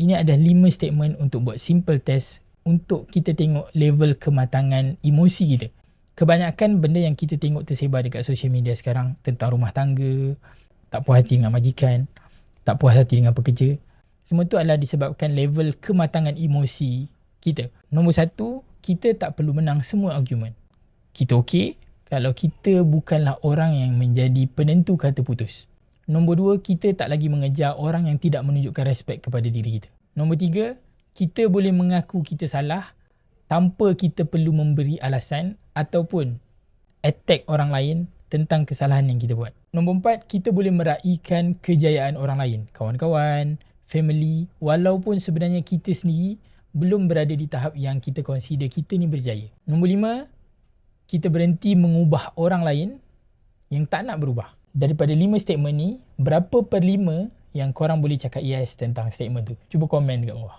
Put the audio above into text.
Ini ada 5 statement untuk buat simple test untuk kita tengok level kematangan emosi kita. Kebanyakan benda yang kita tengok tersebar dekat social media sekarang tentang rumah tangga, tak puas hati dengan majikan, tak puas hati dengan pekerja, semua tu adalah disebabkan level kematangan emosi kita. Nombor 1, kita tak perlu menang semua argument. Kita okey kalau kita bukanlah orang yang menjadi penentu kata putus. Nombor 2, kita tak lagi mengejar orang yang tidak menunjukkan respect kepada diri kita. Nombor 3, kita boleh mengaku kita salah tanpa kita perlu memberi alasan ataupun attack orang lain tentang kesalahan yang kita buat. Nombor 4, kita boleh meraihkan kejayaan orang lain, kawan-kawan, family, walaupun sebenarnya kita sendiri belum berada di tahap yang kita consider kita ni berjaya. Nombor 5, kita berhenti mengubah orang lain yang tak nak berubah. Daripada 5 statement ni, berapa per 5 yang korang boleh cakap yes tentang statement tu? Cuba komen dekat bawah.